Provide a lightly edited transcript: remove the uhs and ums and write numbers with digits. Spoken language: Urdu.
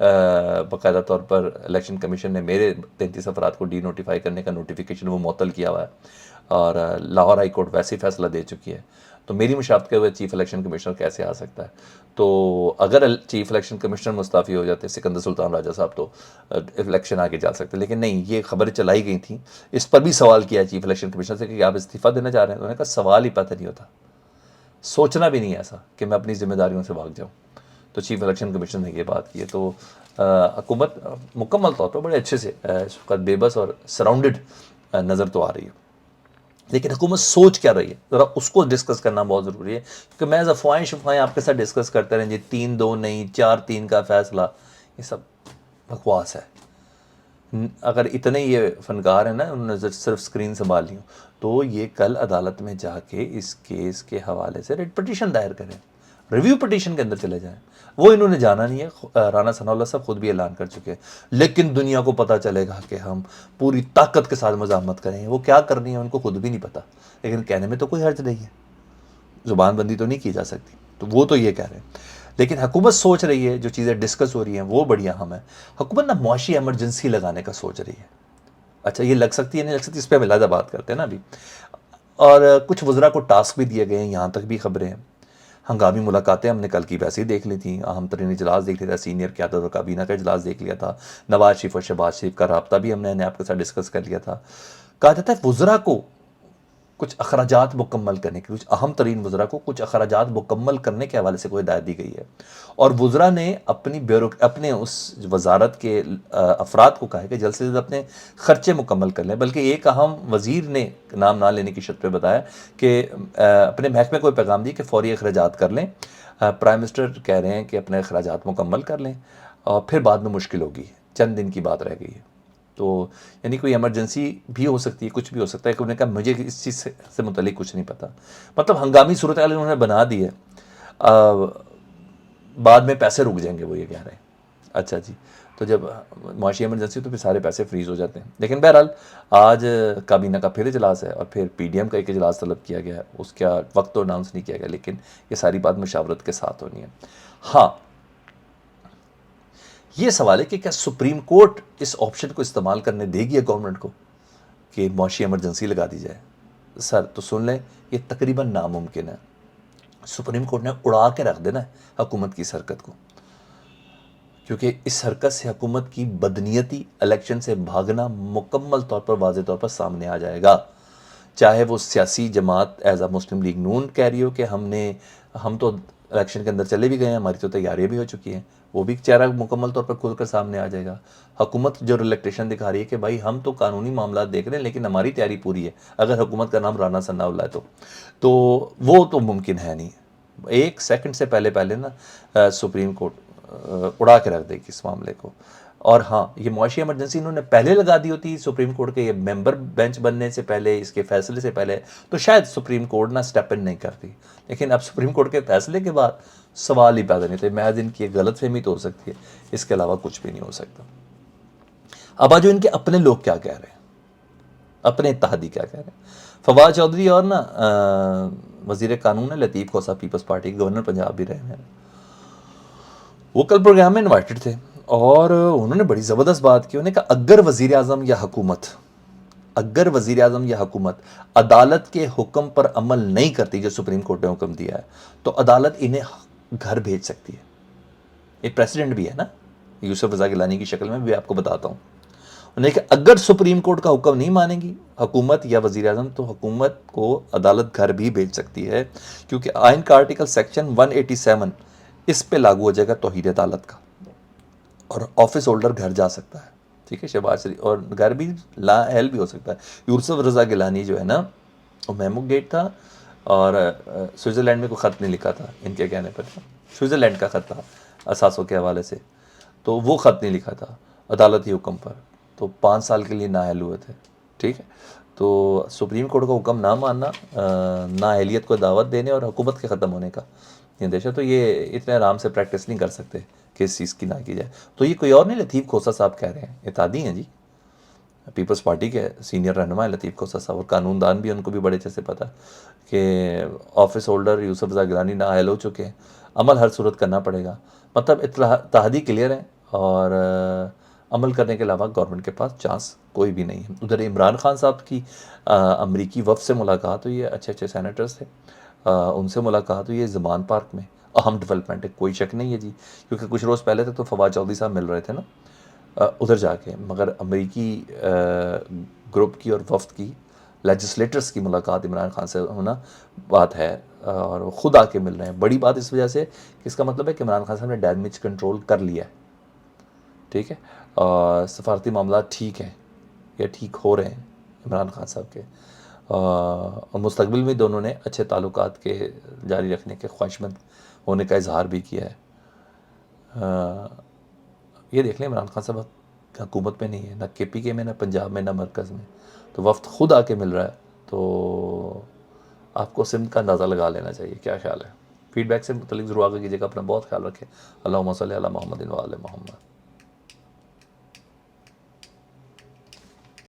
باقاعدہ طور پر الیکشن کمیشن نے میرے 33 افراد کو ڈی نوٹیفائی کرنے کا نوٹیفیکیشن وہ معطل کیا ہوا ہے، اور لاہور ہائی کورٹ ویسے ہی فیصلہ دے چکی ہے، تو میری مشابت کے ہوئے چیف الیکشن کمشنر کیسے آ سکتا ہے؟ تو اگر چیف الیکشن کمشنر مستعفی ہو جاتے سکندر سلطان راجہ صاحب تو الیکشن آگے جا سکتے، لیکن نہیں، یہ خبریں چلائی گئی تھیں، اس پر بھی سوال کیا چیف الیکشن کمشنر سے کہ آپ استعفیٰ دینا چاہ رہے ہیں، انہوں نے کہا سوال ہی پتہ نہیں ہوتا، سوچنا بھی نہیں ایسا کہ میں اپنی ذمہ داریوں سے بھاگ جاؤں۔ تو چیف الیکشن کمیشن نے یہ بات کی ہے، تو حکومت مکمل طور پر بڑے اچھے سے اس وقت بے بس اور سراؤنڈڈ نظر تو آ رہی ہے، لیکن حکومت سوچ کیا رہی ہے ذرا اس کو ڈسکس کرنا بہت ضروری ہے، کیونکہ میں افواہیں شفواہیں آپ کے ساتھ ڈسکس کرتے رہیں جی 3-2 نہیں 4-3 کا فیصلہ، یہ سب بکواس ہے۔ اگر اتنے یہ فنکار ہیں نا، انہوں نے صرف اسکرین سنبھال لی ہوں، تو یہ کل عدالت میں جا کے اس کیس کے حوالے سے ریٹ پٹیشن دائر کریں، ریویو پٹیشن کے اندر چلے جائیں۔ وہ انہوں نے جانا نہیں ہے، رانا ثناء اللہ صاحب خود بھی اعلان کر چکے ہیں، لیکن دنیا کو پتہ چلے گا کہ ہم پوری طاقت کے ساتھ مزاحمت کریں گے۔ وہ کیا کرنی ہے ان کو خود بھی نہیں پتہ، لیکن کہنے میں تو کوئی حرج نہیں ہے، زبان بندی تو نہیں کی جا سکتی، تو وہ تو یہ کہہ رہے ہیں۔ لیکن حکومت سوچ رہی ہے، جو چیزیں ڈسکس ہو رہی ہیں وہ بڑی اہم ہیں۔ حکومت نا معاشی ایمرجنسی لگانے کا سوچ رہی ہے، اچھا یہ لگ سکتی ہے نہیں لگ سکتی، اس پہ ہم علیحدہ بات کرتے ہیں نا ابھی۔ اور کچھ وزراء کو ٹاسک بھی دیے گئے ہیں، یہاں تک بھی خبریں ہیں۔ ہنگامی ملاقاتیں ہم نے کل کی ویسے ہی دیکھ لی تھیں، اہم ترین اجلاس دیکھ لیا تھا، سینئر قیادت اور کابینہ کا اجلاس دیکھ لیا تھا، نواز شریف اور شہباز شریف کا رابطہ بھی ہم نے آپ کے ساتھ ڈسکس کر لیا تھا۔ کہا جاتا ہے وزراء کو کچھ اخراجات مکمل کرنے کے، کچھ اہم ترین وزراء کو کچھ اخراجات مکمل کرنے کے حوالے سے کوئی ہدایت دی گئی ہے، اور وزراء نے اپنے اس وزارت کے افراد کو کہا ہے کہ جلد سے جلد اپنے خرچے مکمل کر لیں، بلکہ ایک اہم وزیر نے نام نہ لینے کی شرط پہ بتایا کہ اپنے محکمے کو پیغام دی کہ فوری اخراجات کر لیں۔ پرائم منسٹر کہہ رہے ہیں کہ اپنے اخراجات مکمل کر لیں، اور پھر بعد میں مشکل ہوگی، چند دن کی بات رہ گئی ہے۔ تو یعنی کوئی ایمرجنسی بھی ہو سکتی ہے، کچھ بھی ہو سکتا ہے، کہ انہوں نے کہا مجھے اس چیز سے متعلق کچھ نہیں پتہ، مطلب ہنگامی صورتحال انہوں نے بنا دی ہے، بعد میں پیسے رک جائیں گے، وہ یہ کہہ رہے ہیں۔ اچھا جی، تو جب معاشی ایمرجنسی تو پھر سارے پیسے فریز ہو جاتے ہیں، لیکن بہرحال آج کابینہ کا پھر اجلاس ہے، اور پھر پی ڈی ایم کا ایک اجلاس طلب کیا گیا ہے، اس کا وقت تو اناؤنس نہیں کیا گیا، لیکن یہ ساری بات مشاورت کے ساتھ ہونی ہے۔ ہاں یہ سوال ہے کہ کیا سپریم کورٹ اس آپشن کو استعمال کرنے دے گی گورنمنٹ کو کہ معاشی ایمرجنسی لگا دی جائے؟ سر تو سن لیں، یہ تقریباً ناممکن ہے، سپریم کورٹ نے اڑا کے رکھ دینا ہے حکومت کی اس حرکت کو، کیونکہ اس حرکت سے حکومت کی بدنیتی، الیکشن سے بھاگنا مکمل طور پر واضح طور پر سامنے آ جائے گا، چاہے وہ سیاسی جماعت ایز اے مسلم لیگ نون کہہ رہی ہو کہ ہم تو الیکشن کے اندر چلے بھی گئے ہیں، ہماری تو تیاریاں بھی ہو چکی ہیں، وہ بھی چہرہ مکمل طور پر کھل کر سامنے آ جائے گا۔ حکومت جو ریلیکٹیشن دکھا رہی ہے کہ بھائی ہم تو قانونی معاملات دیکھ رہے ہیں، لیکن ہماری تیاری پوری ہے، اگر حکومت کا نام رانا ثناء اللہ ہے تو وہ تو ممکن ہے نہیں، ایک سیکنڈ سے پہلے نا سپریم کورٹ اڑا کے رکھ دے گی اس معاملے کو۔ اور ہاں یہ معاشی ایمرجنسی انہوں نے پہلے لگا دی ہوتی سپریم کورٹ کے یہ ممبر بینچ بننے سے پہلے، اس کے فیصلے سے پہلے، تو شاید سپریم کورٹ نہ سٹیپ ان نہیں کرتی، لیکن اب سپریم کورٹ کے فیصلے کے بعد سوال ہی پیدا نہیں تھے، محض ان کی ایک غلط فہمی تو ہو سکتی ہے، اس کے علاوہ کچھ بھی نہیں ہو سکتا۔ اب آج ان کے اپنے لوگ کیا کہہ رہے ہیں، اپنے اتحادی کیا کہہ رہے ہیں۔ فواد چودھری اور نا وزیر قانون ہے لطیف کھوسہ، پیپلز پارٹی کے گورنر پنجاب بھی رہے ہیں، وہ کل پروگرام میں انوائٹڈ تھے، اور انہوں نے بڑی زبردست بات کی، انہوں نے کہا اگر وزیر اعظم یا حکومت عدالت کے حکم پر عمل نہیں کرتی جو سپریم کورٹ نے حکم دیا ہے، تو عدالت انہیں گھر بھیج سکتی ہے۔ ایک پریسیڈنٹ بھی ہے نا یوسف رضا گیلانی کی شکل میں، بھی آپ کو بتاتا ہوں۔ انہوں نے کہا اگر سپریم کورٹ کا حکم نہیں مانے گی حکومت یا وزیر اعظم، تو حکومت کو عدالت گھر بھی بھیج سکتی ہے، کیونکہ آئین کا آرٹیکل سیکشن 187 اس پہ لاگو ہو جائے گا توحید عدالت کا، اور آفس ہولڈر گھر جا سکتا ہے، ٹھیک ہے، شہباز شریف، اور گھر بھی لا اہل بھی ہو سکتا ہے۔ یوسف رضا گیلانی جو ہے نا، وہ میمو گیٹ تھا، اور سوئٹزرلینڈ میں کوئی خط نہیں لکھا تھا ان کے کہنے پر، سوئٹزرلینڈ کا خط تھا اثاثوں کے حوالے سے، تو وہ خط نہیں لکھا تھا عدالتی حکم پر، تو 5 سال کے لیے نااہل ہوئے تھے، ٹھیک ہے۔ تو سپریم کورٹ کا حکم نہ ماننا، نااہلیت کو دعوت دینے اور حکومت کے ختم ہونے کا اندیشہ، تو یہ اتنے آرام سے پریکٹس نہیں کر سکتے کہ اس چیز کی نہ کی جائے۔ تو یہ کوئی اور نہیں، لطیف کھوسہ صاحب کہہ رہے ہیں، اتحادی ہیں جی، پیپلز پارٹی کے سینئر رہنما لطیف کھوسہ صاحب، اور قانون دان بھی، ان کو بھی بڑے اچھے سے پتہ کہ آفس ہولڈر یوسف رضا گیلانی نااہل ہو چکے ہیں، عمل ہر صورت کرنا پڑے گا، مطلب اتحادی کلیئر ہیں، اور عمل کرنے کے علاوہ گورنمنٹ کے پاس چانس کوئی بھی نہیں ہے. ادھر عمران خان صاحب کی امریکی وفد سے ملاقات ہوئی ہے، اچھے اچھے سینیٹرز تھے، ان سے ملاقات ہوئی ہے زمان پارک میں. اہم ڈیولپمنٹ ہے، کوئی شک نہیں ہے جی، کیونکہ کچھ روز پہلے تک تو فواد چودھری صاحب مل رہے تھے نا ادھر جا کے، مگر امریکی گروپ کی اور وفد کی لیجسلیٹرز کی ملاقات عمران خان سے ہونا بات ہے، اور وہ خود آ کے مل رہے ہیں. بڑی بات اس وجہ سے کہ اس کا مطلب ہے کہ عمران خان صاحب نے ڈیمیج کنٹرول کر لیا ہے، ٹھیک ہے، اور سفارتی معاملات ٹھیک ہیں یا ٹھیک ہو رہے ہیں عمران خان صاحب کے، اور مستقبل میں دونوں نے اچھے تعلقات کے جاری رکھنے کے خواہش مند ہونے کا اظہار بھی کیا ہے. یہ دیکھ لیں عمران خان صاحب حکومت میں نہیں ہے، نہ کے پی کے میں، نہ پنجاب میں، نہ مرکز میں، تو وفد خود آ کے مل رہا ہے. تو آپ کو سمت کا اندازہ لگا لینا چاہیے. کیا خیال ہے؟ فیڈ بیک سے متعلق ضرور آگے کیجیے گا. اپنا بہت خیال رکھیں. اللہم صلی علی محمد و آل محمد.